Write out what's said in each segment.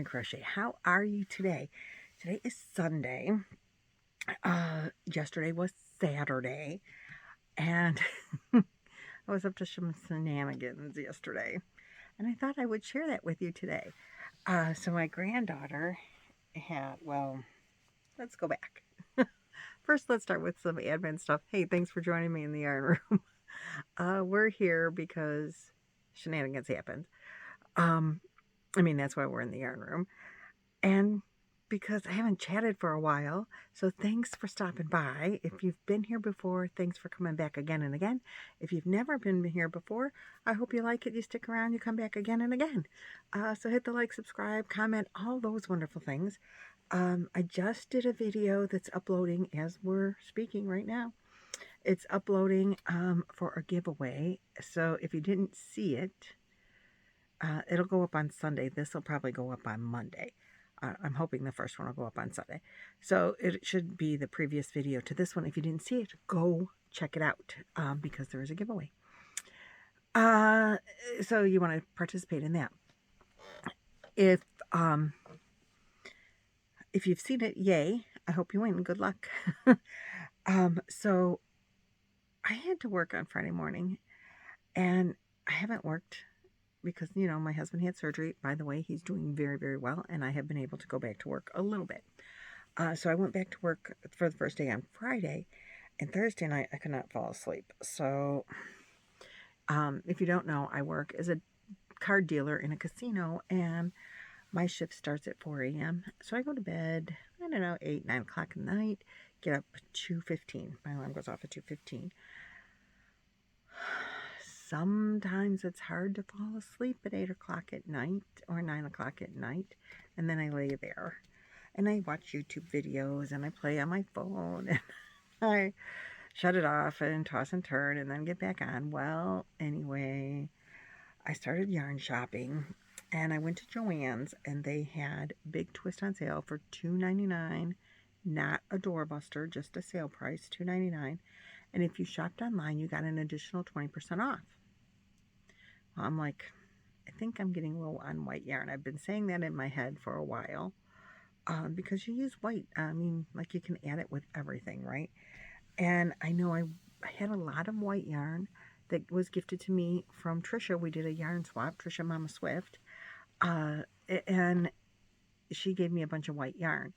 Grammy Crochet. How are you today? Today is Sunday. Yesterday was Saturday, and I was up to some shenanigans yesterday, and I thought I would share that with you today. So my granddaughter had, well, let's go back. First, let's start with some admin stuff. Hey, thanks for joining me in the yarn room. We're here because shenanigans happened. That's why we're in the yarn room. And because I haven't chatted for a while, so thanks for stopping by. If you've been here before, thanks for coming back again and again. If you've never been here before, I hope you like it, you stick around, you come back again and again. So hit the like, subscribe, comment, all those wonderful things. I just did a video that's uploading as we're speaking right now. It's uploading for a giveaway. So if you didn't see it, it'll go up on Sunday. This will probably go up on Monday. I'm hoping the first one will go up on Sunday. So it should be the previous video to this one. If you didn't see it, go check it out because there is a giveaway. So you want to participate in that. If you've seen it, yay. I hope you win. Good luck. So I had to work on Friday morning, and I haven't worked because, you know, my husband had surgery. By the way, he's doing very, very well, and I have been able to go back to work a little bit. So I went back to work for the first day on Friday, and Thursday night I could not fall asleep. So if you don't know, I work as a card dealer in a casino, and my shift starts at 4 a.m. So I go to bed, I don't know, 8, 9 o'clock at night, get up at 2:15. My alarm goes off at 2:15. Sometimes it's hard to fall asleep at 8 o'clock at night or 9 o'clock at night. And then I lay there and I watch YouTube videos and I play on my phone and I shut it off and toss and turn and then get back on. Well, anyway, I started yarn shopping and I went to Joann's and they had Big Twist on sale for $2.99. Not a doorbuster, just a sale price, $2.99. And if you shopped online, you got an additional 20% off. Well, I'm like, I think I'm getting low on white yarn. I've been saying that in my head for a while because you use white. Like you can add it with everything, right? And I know I had a lot of white yarn that was gifted to me from Trisha. We did a yarn swap, Trisha Mama Swift. And she gave me a bunch of white yarn.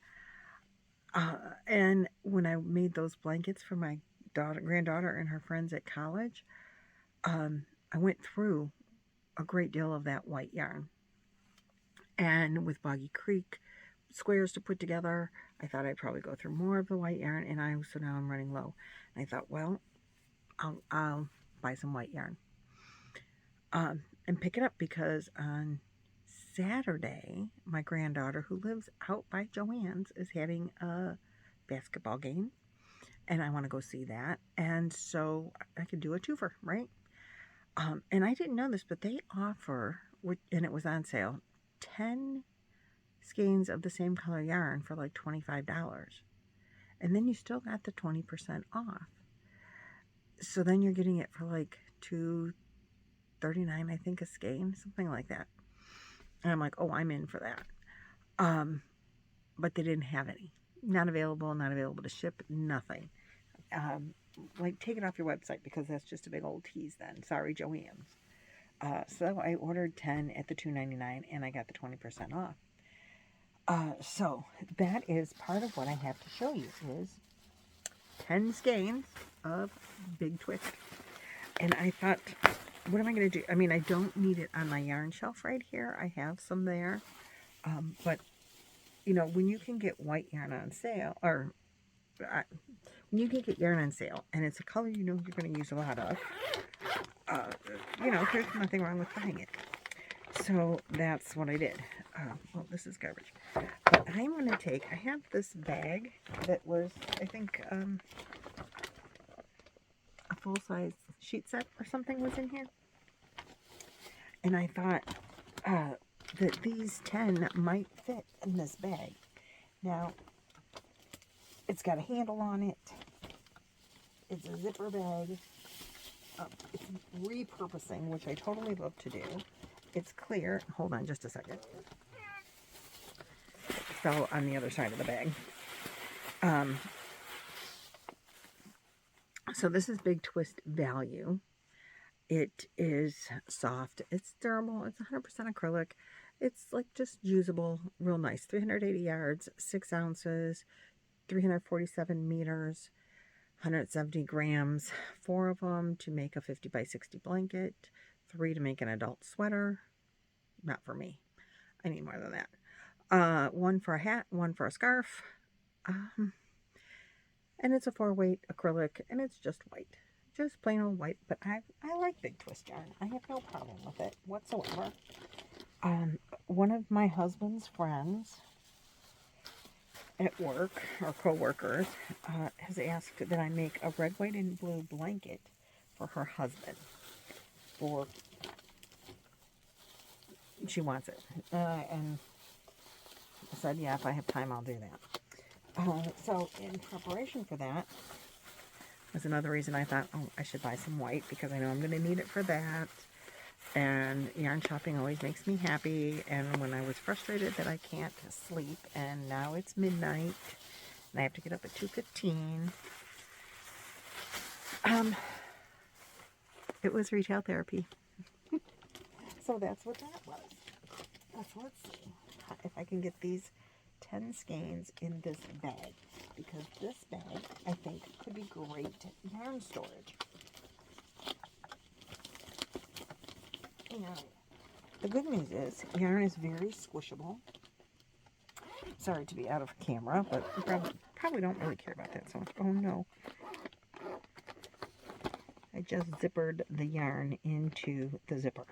And when I made those blankets for my granddaughter and her friends at college, I went through a great deal of that white yarn. And with Boggy Creek squares to put together, I thought I'd probably go through more of the white yarn, and so now I'm running low. And I thought, well, I'll buy some white yarn and pick it up because on Saturday, my granddaughter, who lives out by Joann's, is having a basketball game, and I want to go see that. And so I could do a twofer, right? And I didn't know this, but they offer, and it was on sale, 10 skeins of the same color yarn for like $25. And then you still got the 20% off. So then you're getting it for like $2.39, I think, a skein, something like that. And I'm like, oh, I'm in for that. But they didn't have any. Not available to ship, nothing. Like, take it off your website because that's just a big old tease then. Sorry, Joann's. So I ordered 10 at the $2.99 and I got the 20% off. So that is part of what I have to show you is 10 skeins of Big Twist. And I thought, what am I going to do? I don't need it on my yarn shelf right here. I have some there. But, you know, when you can get white yarn on sale, or when you can get yarn on sale, and it's a color you know you're going to use a lot of, you know, there's nothing wrong with buying it. So that's what I did. Well, this is garbage. But I'm going to take, I have this bag that was, I think, a full-size sheet set or something was in here. And I thought that these 10 might fit in this bag. Now, it's got a handle on it. It's a zipper bag. It's repurposing, which I totally love to do. It's clear. Hold on just a second. fell on the other side of the bag. So this is Big Twist Value. It is soft. It's durable. It's 100% acrylic. It's like just usable, real nice. 380 yards, 6 ounces, 347 meters, 170 grams. 4 of them to make a 50 by 60 blanket. 3 to make an adult sweater. Not for me. I need more than that. 1 for a hat, 1 for a scarf. And it's a 4-weight acrylic, and it's just white. Just plain old white, but I like Big Twist yarn. I have no problem with it whatsoever. One of my husband's friends at work, or co-workers, has asked that I make a red, white, and blue blanket for her husband. She wants it. And I said, yeah, if I have time, I'll do that. So in preparation for that, was another reason I thought, oh, I should buy some white because I know I'm going to need it for that. And yarn shopping always makes me happy. And when I was frustrated that I can't sleep, and now it's midnight, and I have to get up at 2:15, it was retail therapy. So that's what that was. So let's see if I can get these 10 skeins in this bag, because this bag, I think, could be great yarn storage. And the good news is, yarn is very squishable. Sorry to be out of camera, but you probably don't really care about that so much. Oh no. I just zippered the yarn into the zipper.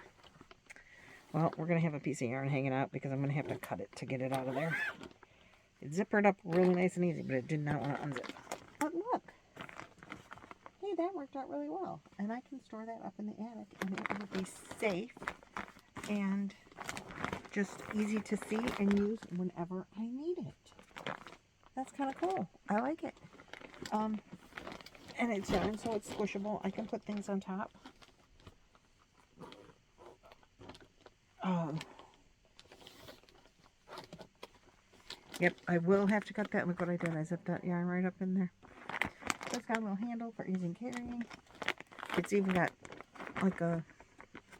Well, we're going to have a piece of yarn hanging out because I'm going to have to cut it to get it out of there. It zippered up really nice and easy, but it did not want to unzip. But look. Hey, that worked out really well. And I can store that up in the attic, and it will be safe and just easy to see and use whenever I need it. That's kind of cool. I like it. And it's yarn, so it's squishable. I can put things on top. Yep, I will have to cut that. Look what I did. I zipped that yarn right up in there. So it's got a little handle for easy carrying. It's even got like a,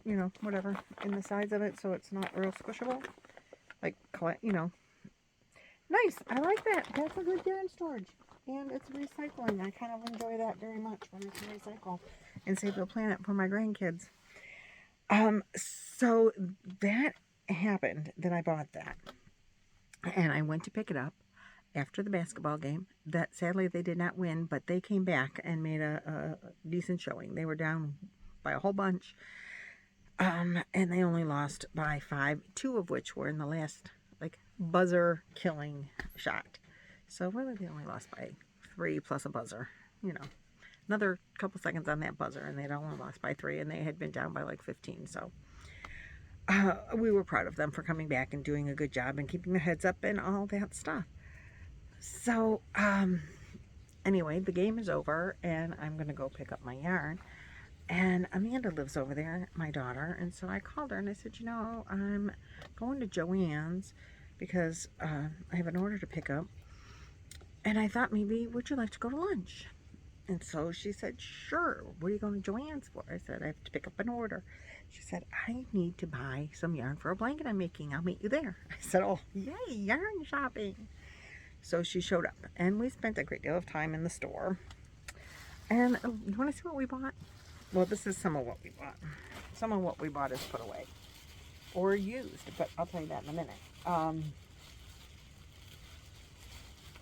you know, whatever in the sides of it, so it's not real squishable. Like, you know. Nice. I like that. That's a good yarn storage. And it's recycling. I kind of enjoy that very much when I can recycle and save the planet for my grandkids. So that happened that I bought that. And I went to pick it up after the basketball game. That sadly they did not win, but they came back and made a decent showing. They were down by a whole bunch. And they only lost by 5, 2 of which were in the last, like, buzzer killing shot. So really they only lost by 3 plus a buzzer, you know. Another couple seconds on that buzzer, and they'd only lost by 3, and they had been down by like 15, so we were proud of them for coming back and doing a good job and keeping their heads up and all that stuff. So, anyway, the game is over, and I'm going to go pick up my yarn. And Amanda lives over there, my daughter, and so I called her and I said, you know, I'm going to Joann's because I have an order to pick up. And I thought maybe, would you like to go to lunch? And so she said, sure. What are you going to Joann's for? I said, I have to pick up an order. She said, I need to buy some yarn for a blanket I'm making. I'll meet you there. I said, oh, yay, yarn shopping. So she showed up, and we spent a great deal of time in the store. And you want to see what we bought? Well, this is some of what we bought. Some of what we bought is put away or used, but I'll tell you that in a minute.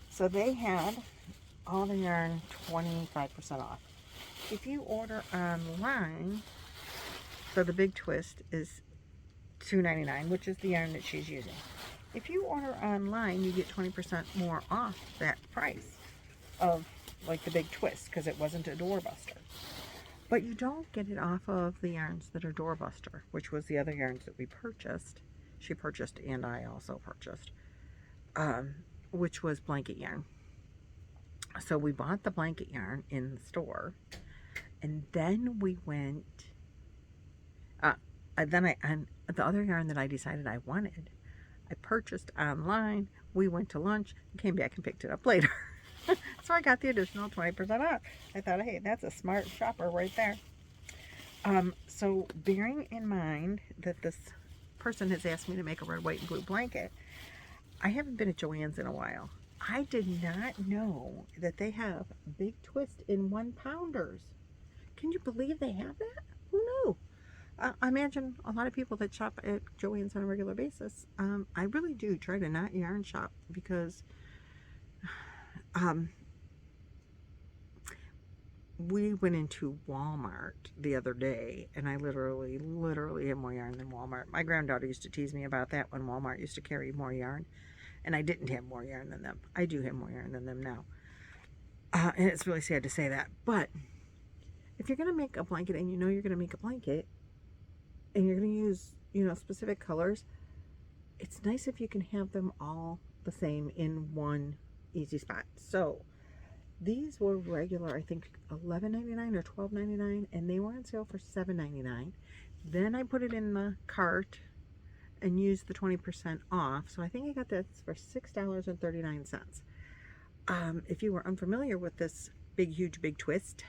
So they had all the yarn 25% off. If you order online, so the Big Twist is $2.99, which is the yarn that she's using. If you order online, you get 20% more off that price of like the Big Twist, because it wasn't a doorbuster. But you don't get it off of the yarns that are doorbuster, which was the other yarns that we purchased. She purchased and I also purchased, which was blanket yarn. So we bought the blanket yarn in the store, and then we went, and the other yarn that I decided I wanted, I purchased online. We went to lunch and came back and picked it up later. So I got the additional 20% off. I thought, hey, that's a smart shopper right there. So bearing in mind that this person has asked me to make a red, white, and blue blanket, I haven't been at Joann's in a while. I did not know that they have big twist in 1-pounders. Can you believe they have that? Who knew? I imagine a lot of people that shop at Joann's on a regular basis. I really do try to not yarn shop because we went into Walmart the other day and I literally have more yarn than Walmart. My granddaughter used to tease me about that when Walmart used to carry more yarn, and I didn't have more yarn than them. I do have more yarn than them now. And it's really sad to say that, but if you're going to make a blanket and you know you're going to make a blanket and you're going to use, you know, specific colors, it's nice if you can have them all the same in one easy spot. So these were regular, I think $11.99 or $12.99, and they were on sale for $7.99. Then I put it in the cart and used the 20% off. So I think I got this for $6.39. If you were unfamiliar with this big, huge, big twist,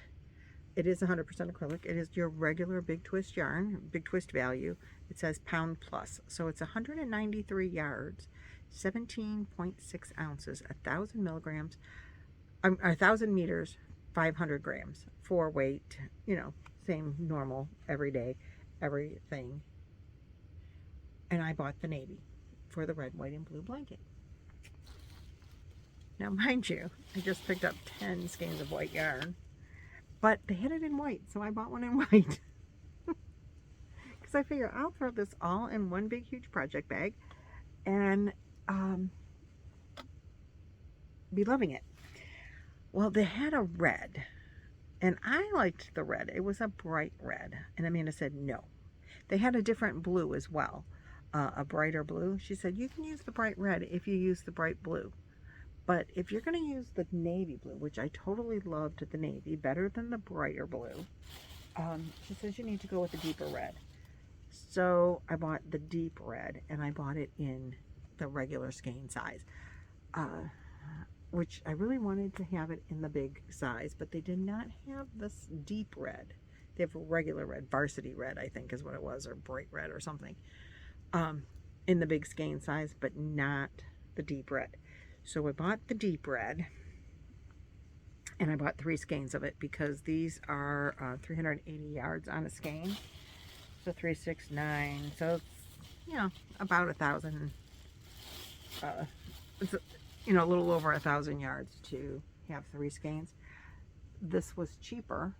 it is 100% acrylic. It is your regular big twist yarn, big twist value. It says pound plus. So it's 193 yards, 17.6 ounces, 1,000 milligrams, 1,000 meters, 500 grams, 4 weight, you know, same normal, everyday, everything. And I bought the navy for the red, white, and blue blanket. Now, mind you, I just picked up 10 skeins of white yarn, but they had it in white, so I bought one in white. Because I figure I'll throw this all in one big, huge project bag and be loving it. Well, they had a red, and I liked the red. It was a bright red, and Amanda said no. They had a different blue as well, a brighter blue. She said you can use the bright red if you use the bright blue. But if you're going to use the navy blue, which I totally loved the navy, better than the brighter blue, she says you need to go with the deeper red. So I bought the deep red, and I bought it in the regular skein size, which I really wanted to have it in the big size, but they did not have this deep red. They have regular red, varsity red, I think is what it was, or bright red or something, in the big skein size, but not the deep red. So I bought the deep red, and I bought 3 skeins of it because these are 380 yards on a skein. So 3, 6, 9. So it's, you know, about 1,000. It's you know, a little over 1,000 yards to have 3 skeins. This was cheaper,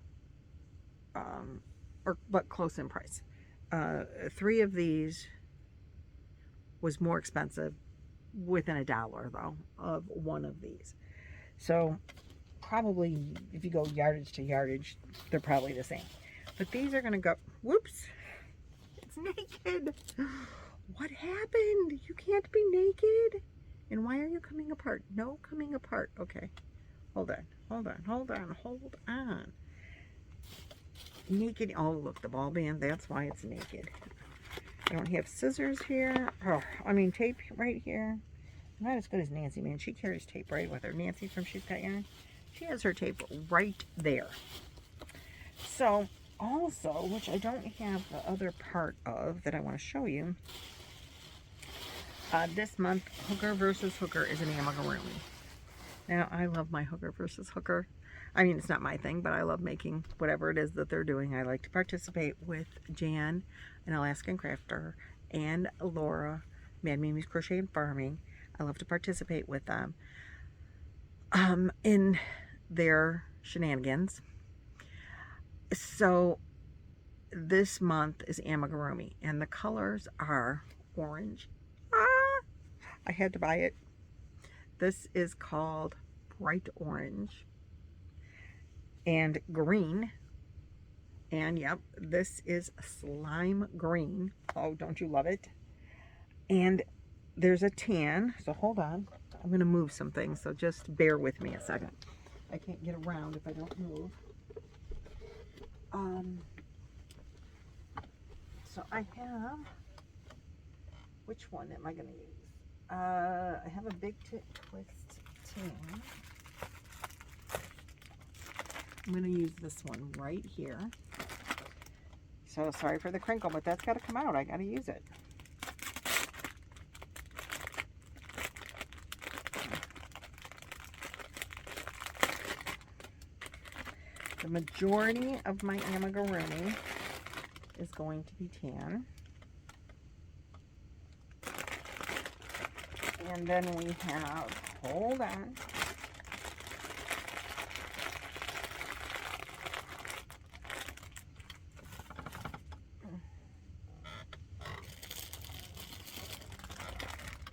but close in price. 3 of these was more expensive, within $1 though, of one of these. So probably if you go yardage to yardage, they're probably the same. But these are going to go, whoops, it's naked. What happened? You can't be naked. And why are you coming apart? No coming apart. Okay, hold on. Naked. Oh, look, the ball band, that's why it's naked. I don't have scissors here. Oh, I mean tape right here. I'm not as good as Nancy, man. She carries tape right with her. Nancy from She's Got Yarn, she has her tape right there. So also, which I don't have the other part of that I want to show you, this month Hooker versus Hooker is an amigurumi. Now I love my Hooker versus Hooker. I mean, it's not my thing, but I love making whatever it is that they're doing. I like to participate with Jan, an Alaskan crafter, and Laura, Mad Mimi's Crochet and Farming. I love to participate with them in their shenanigans. So this month is amigurumi, and the colors are orange. I had to buy it. This is called bright orange and green, and yep, this is slime green. Oh, don't you love it? And there's a tan. So hold on, I'm gonna move some things, so just bear with me a second. I can't get around if I don't move. So I have, which one am I gonna use? I have a big twist tin. I'm going to use this one right here. So sorry for the crinkle, but that's got to come out. I got to use it. The majority of my amigurumi is going to be tan. And then we have, hold on,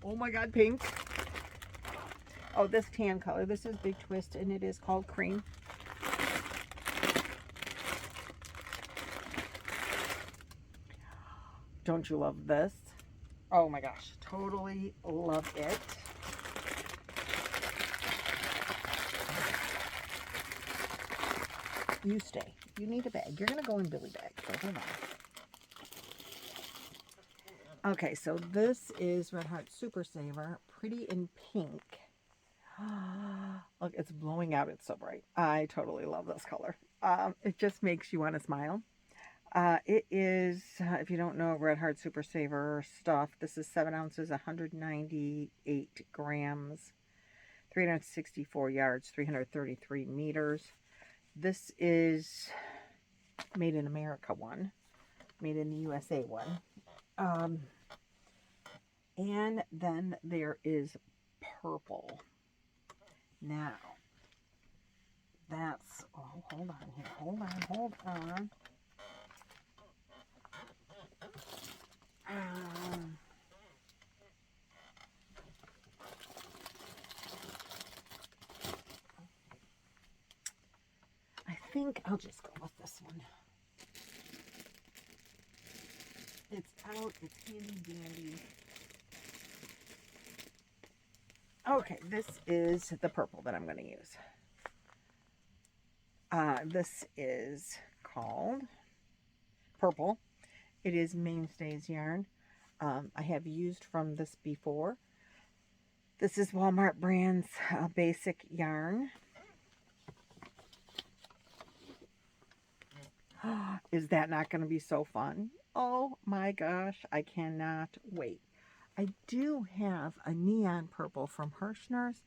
oh my god, pink. Oh, this tan color, this is Big Twist, and it is called Cream. Don't you love this? Oh my gosh, totally love it. You stay. You need a bag. You're going to go in Billy bag, so hold on. Okay, so this is Red Heart Super Saver, pretty in pink. Look, it's blowing out. It's so bright. I totally love this color. It just makes you want to smile. It is, if you don't know Red Heart Super Saver stuff, this is 7 ounces, 198 grams, 364 yards, 333 meters. This is made in America one, made in the USA one. And then there is purple. Now, that's, oh, hold on here, hold on. I think I'll just go with this one. It's out, it's handy dandy. Okay, this is the purple that I'm going to use. This is called Purple. It is Mainstays yarn. I have used from this before. This is Walmart Brand's basic yarn. Is that not going to be so fun? Oh my gosh, I cannot wait. I do have a neon purple from Hirschner's,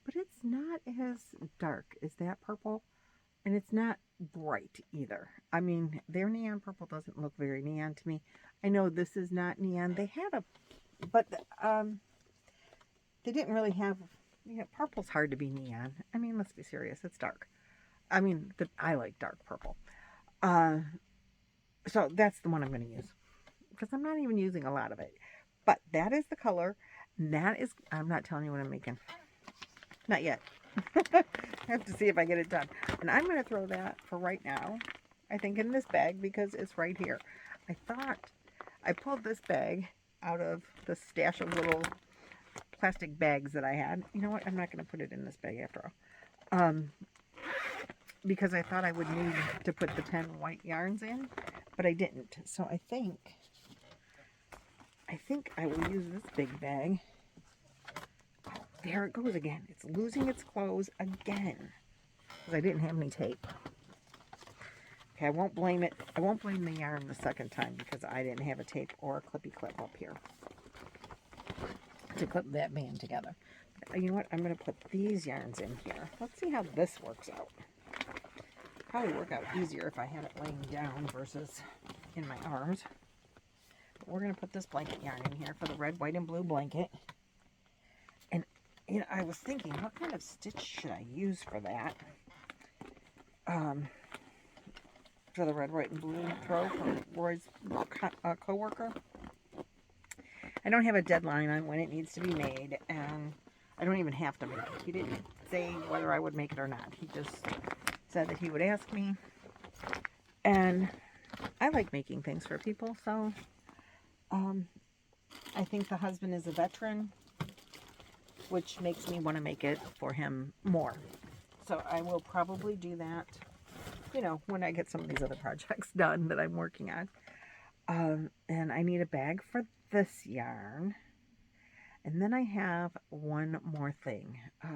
but it's not as dark as that purple, and it's not bright either. I mean, their neon purple doesn't look very neon to me. I know this is not neon. They had a, but they didn't really have, you know, purple's hard to be neon. I mean, let's be serious, it's dark. I mean, I like dark purple. So that's the one I'm going to use, because I'm not even using a lot of it. But that is the color. That is, I'm not telling you what I'm making. Not yet. I have to see if I get it done. And I'm going to throw that for right now, I think, in this bag, because it's right here. I thought I pulled this bag out of the stash of little plastic bags that I had. You know what? I'm not going to put it in this bag after all. Because I thought I would need to put the 10 white yarns in, but I didn't. So I think I will use this big bag. Oh, there it goes again. It's losing its clothes again, because I didn't have any tape. Okay, I won't blame it. I won't blame the yarn the second time, because I didn't have a tape or a clippy clip up here to clip that band together. You know what? I'm going to put these yarns in here. Let's see how this works out. Probably work out easier if I had it laying down versus in my arms. But we're going to put this blanket yarn in here for the red, white, and blue blanket. And, you know, I was thinking, what kind of stitch should I use for that? For the red, white, and blue throw for Roy's co-worker. I don't have a deadline on when it needs to be made, and I don't even have to make it. He didn't say whether I would make it or not. He just said that he would ask me, and I like making things for people, so I think the husband is a veteran, which makes me want to make it for him more. So I will probably do that, you know, when I get some of these other projects done that I'm working on. And I need a bag for this yarn, And then I have one more thing. I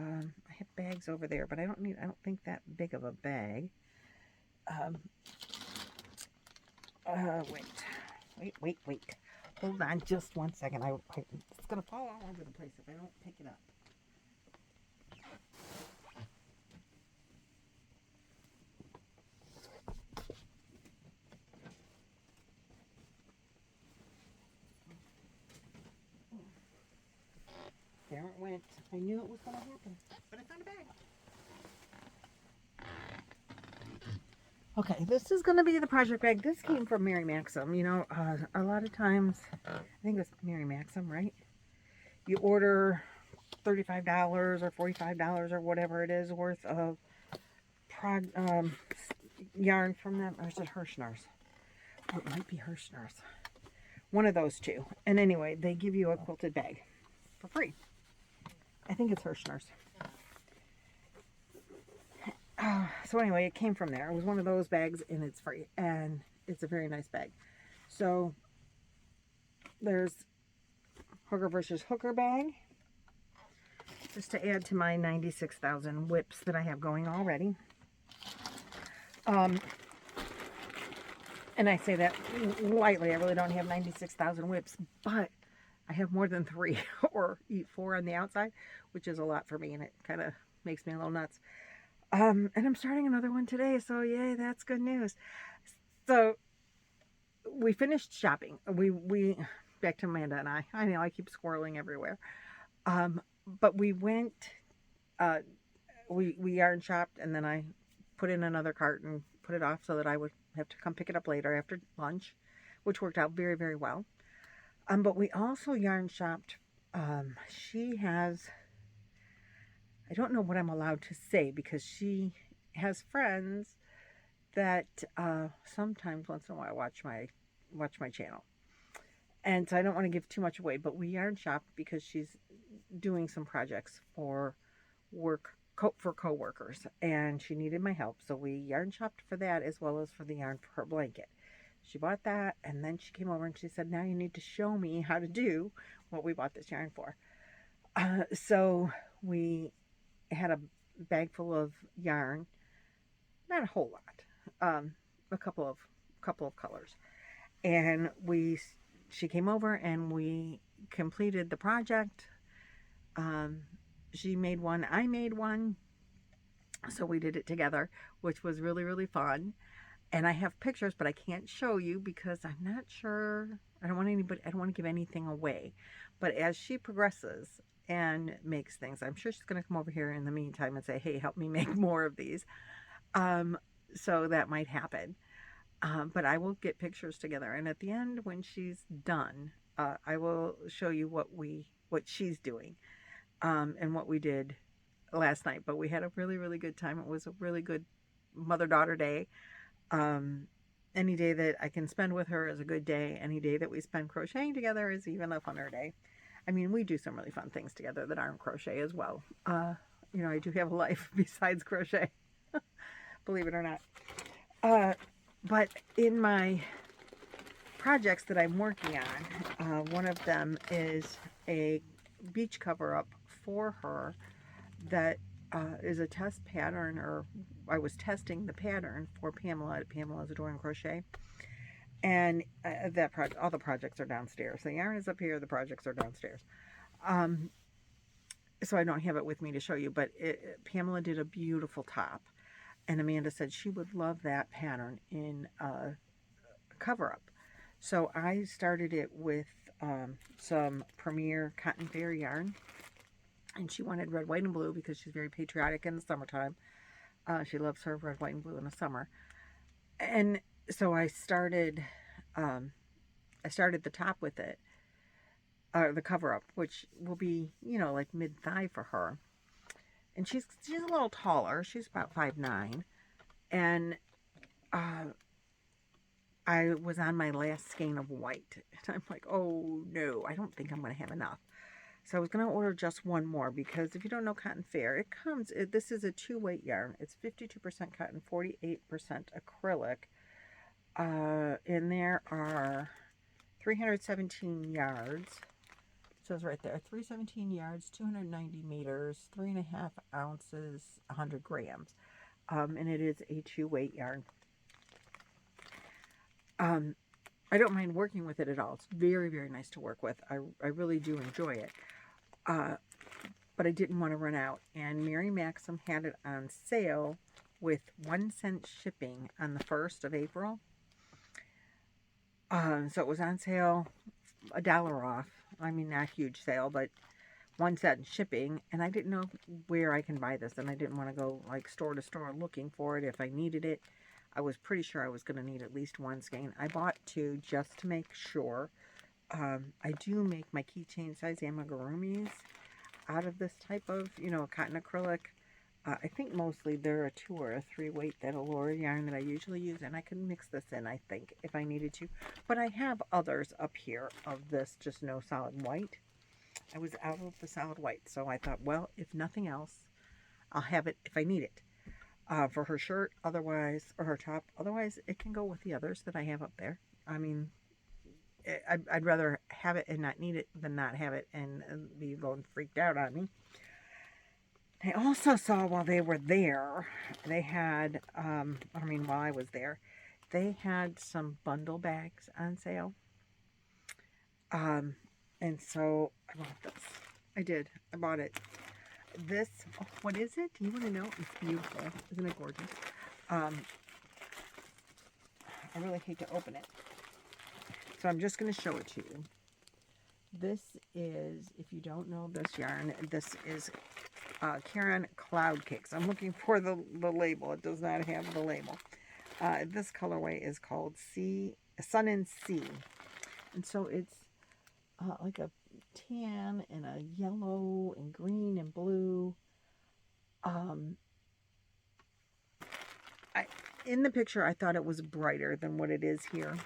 have bags over there, but I don't think that big of a bag. Wait. Hold on just one second. It's going to fall all over the place if I don't pick it up. There it went. I knew it was going to happen, but I found a bag. Okay, this is going to be the project bag. This came from Mary Maxim. You know, a lot of times, I think it's Mary Maxim, right? You order $35 or $45 or whatever it is worth of yarn from them. Or is it Hirschner's? Oh, it might be Hirschner's. One of those two. And anyway, they give you a quilted bag for free. I think it's Hirschner's. So anyway, it came from there. It was one of those bags and it's free. And it's a very nice bag. So there's Hooker versus Hooker bag. Just to add to my 96,000 whips that I have going already. And I say that lightly. I really don't have 96,000 whips. But I have more than 3 or 4 on the outside. Which is a lot for me. And it kind of makes me a little nuts. And I'm starting another one today, so yay, that's good news. So, we finished shopping. We back to Amanda and I. I know, I keep squirreling everywhere. But we went, we yarn shopped, and then I put in another cart and put it off so that I would have to come pick it up later after lunch, which worked out very, very well. But we also yarn shopped. She has... I don't know what I'm allowed to say because she has friends that sometimes once in a while watch my channel. And so I don't want to give too much away, but we yarn shopped because she's doing some projects for coworkers and she needed my help. So we yarn shopped for that as well as for the yarn for her blanket. She bought that and then she came over and she said, now you need to show me how to do what we bought this yarn for. So we had a bag full of yarn, not a whole lot, a couple of colors, and she came over and we completed the project. She made one, I made one, so we did it together, which was really, really fun. And I have pictures, but I can't show you because I'm not sure. I don't want to give anything away. But as she progresses and makes things, I'm sure she's going to come over here in the meantime and say, hey, help me make more of these. So that might happen. But I will get pictures together. And at the end, when she's done, I will show you what she's doing and what we did last night. But we had a really, really good time. It was a really good mother-daughter day. Any day that I can spend with her is a good day. Any day that we spend crocheting together is even a funner day. I mean, we do some really fun things together that aren't crochet as well. You know, I do have a life besides crochet, believe it or not. But in my projects that I'm working on, one of them is a beach cover-up for her that is a test pattern, or I was testing the pattern for Pamela at Pamela's Adoring Crochet. And that project, all the projects are downstairs. The yarn is up here, the projects are downstairs. So I don't have it with me to show you, but Pamela did a beautiful top. And Amanda said she would love that pattern in a cover-up. So I started it with some Premier Cotton Fair yarn. And she wanted red, white, and blue because she's very patriotic in the summertime. She loves her red, white, and blue in the summer. And so I started the top with it, the cover up, which will be, you know, like mid-thigh for her. And she's a little taller. She's about 5'9". And I was on my last skein of white. And I'm like, oh no, I don't think I'm going to have enough. So I was going to order just one more because if you don't know Cotton Fair, this is a 2-weight yarn. It's 52% cotton, 48% acrylic. And there are 317 yards. It says right there, 317 yards, 290 meters, 3.5 ounces, 100 grams. And it is a 2-weight yarn. I don't mind working with it at all. It's very, very nice to work with. I really do enjoy it. But I didn't want to run out. And Mary Maxim had it on sale with 1-cent shipping on the 1st of April. So it was on sale, $1 off. I mean, not a huge sale, but 1 cent shipping. And I didn't know where I can buy this. And I didn't want to go like store to store looking for it if I needed it. I was pretty sure I was going to need at least 1 skein. I bought 2 just to make sure. I do make my keychain size amigurumis out of this type of, cotton acrylic. I think mostly they're a 2 or a 3 weight, that Allura yarn that I usually use, and I can mix this in, I think, if I needed to. But I have others up here of this, just no solid white. I was out of the solid white, so I thought, well, if nothing else, I'll have it if I need it. For her shirt, otherwise, or her top, otherwise it can go with the others that I have up there. I mean, I'd rather have it and not need it than not have it and be going freaked out on me. I also saw while they were there, they had, while I was there, they had some bundle bags on sale. And so I bought this. I did. I bought it. This, what is it? Do you want to know? It's beautiful. Isn't it gorgeous? I really hate to open it. So I'm just going to show it to you. This is, if you don't know this yarn, this is Caron Cloud Cakes. I'm looking for the label. It does not have the label. This colorway is called Sun and Sea. And so it's like a tan and a yellow and green and blue. In the picture, I thought it was brighter than what it is here.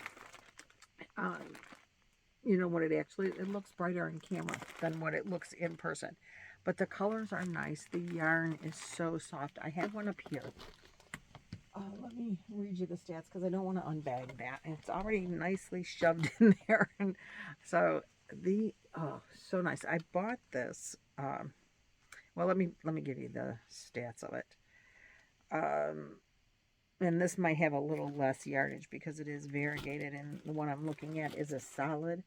What it looks brighter on camera than what it looks in person. But the colors are nice. The yarn is so soft. I have one up here. Let me read you the stats because I don't want to unbag that. And it's already nicely shoved in there. And so so nice. I bought this. Well, let me give you the stats of it. And this might have a little less yardage because it is variegated, and the one I'm looking at is a solid,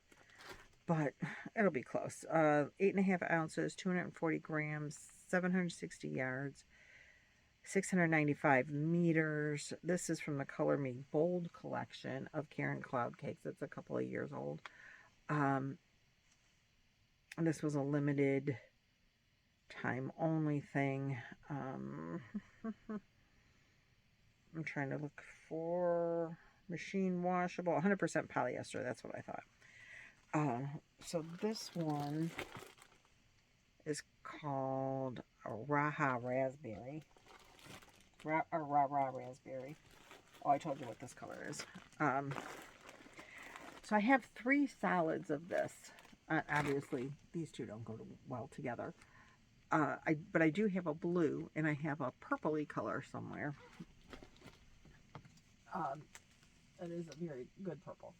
but it'll be close. 8.5 ounces, 240 grams, 760 yards, 695 meters. This is from the Color Me Bold collection of Caron Cloud Cakes. It's a couple of years old. And this was a limited time only thing. I'm trying to look for machine washable, 100% polyester. That's what I thought. So this one is called a Raha Raspberry. Rah Raspberry. Oh, I told you what this color is. So I have 3 solids of this. Obviously, these two don't go well together. But I do have a blue, and I have a purpley color somewhere. It is a very good purple.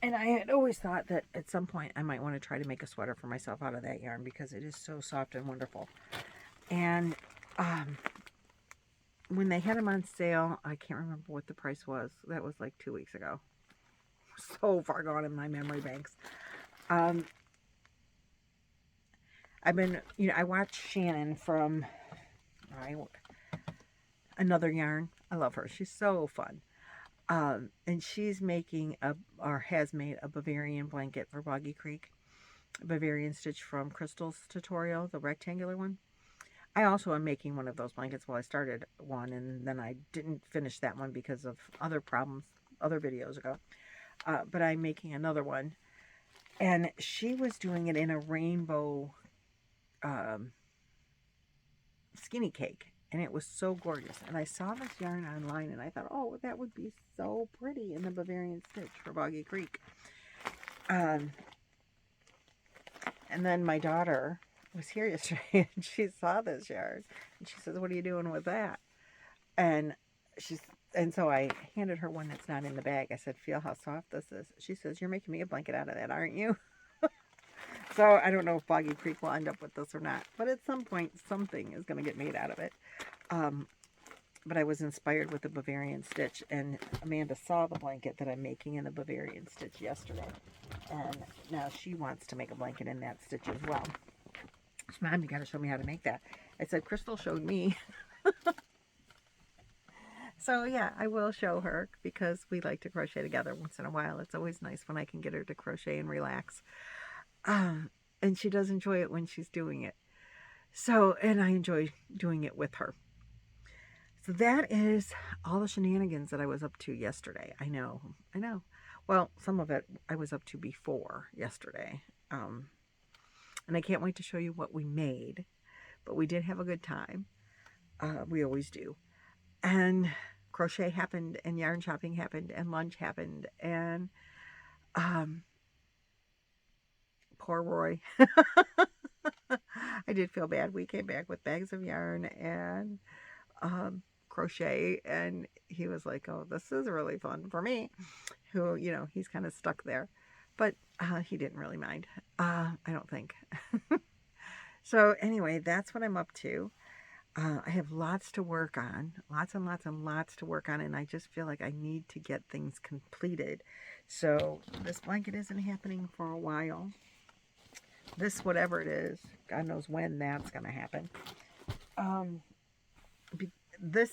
And I had always thought that at some point I might want to try to make a sweater for myself out of that yarn because it is so soft and wonderful. And when they had them on sale, I can't remember what the price was. That was like 2 weeks ago. So far gone in my memory banks. I've been, I watched Shannon from Another Yarn. I love her. She's so fun. And she's making has made a Bavarian blanket for Boggy Creek. Bavarian stitch from Crystal's tutorial, the rectangular one. I also am making one of those blankets. Well, I started one and then I didn't finish that one because of other problems, other videos ago. But I'm making another one. And she was doing it in a rainbow skinny cake. And it was so gorgeous. And I saw this yarn online and I thought, oh, that would be so pretty in the Bavarian stitch for Boggy Creek. And then my daughter was here yesterday and she saw this yarn. And she says, what are you doing with that? And so I handed her one that's not in the bag. I said, feel how soft this is. She says, you're making me a blanket out of that, aren't you? So I don't know if Boggy Creek will end up with this or not, but at some point something is going to get made out of it. But I was inspired with the Bavarian stitch, and Amanda saw the blanket that I'm making in the Bavarian stitch yesterday, and now she wants to make a blanket in that stitch as well. Mom, you got to show me how to make that. I said, Crystal showed me. So yeah, I will show her because we like to crochet together once in a while. It's always nice when I can get her to crochet and relax. And she does enjoy it when she's doing it. So, and I enjoy doing it with her. So that is all the shenanigans that I was up to yesterday. I know. Well, some of it I was up to before yesterday. And I can't wait to show you what we made. But we did have a good time. We always do. And crochet happened, and yarn shopping happened, and lunch happened, and poor Roy. I did feel bad. We came back with bags of yarn and crochet, and he was like, oh, this is really fun for me, who, you know, he's kind of stuck there, but he didn't really mind, I don't think. So anyway, that's what I'm up to. I have lots to work on, lots and lots and lots to work on, and I just feel like I need to get things completed. So this blanket isn't happening for a while. This, whatever it is, God knows when that's going to happen. This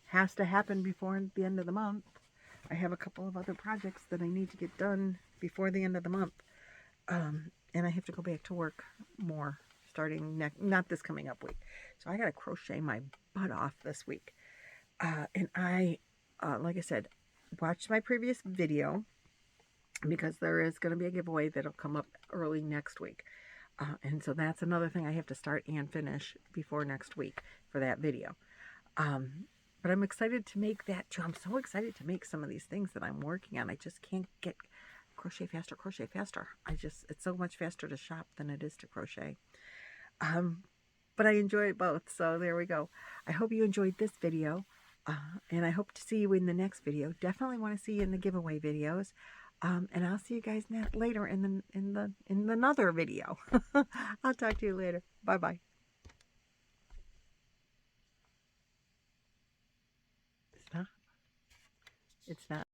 has to happen before the end of the month. I have a couple of other projects that I need to get done before the end of the month. And I have to go back to work more starting not this coming up week. So I got to crochet my butt off this week. And I, like I said, watched my previous video because there is going to be a giveaway that'll come up early next week. And so that's another thing I have to start and finish before next week for that video. But I'm excited to make that too. I'm so excited to make some of these things that I'm working on. I just can't get crochet faster, crochet faster. It's so much faster to shop than it is to crochet. But I enjoy it both. So there we go. I hope you enjoyed this video. And I hope to see you in the next video. Definitely want to see you in the giveaway videos. And I'll see you guys later in another video. I'll talk to you later. Bye-bye. Stop. It's not.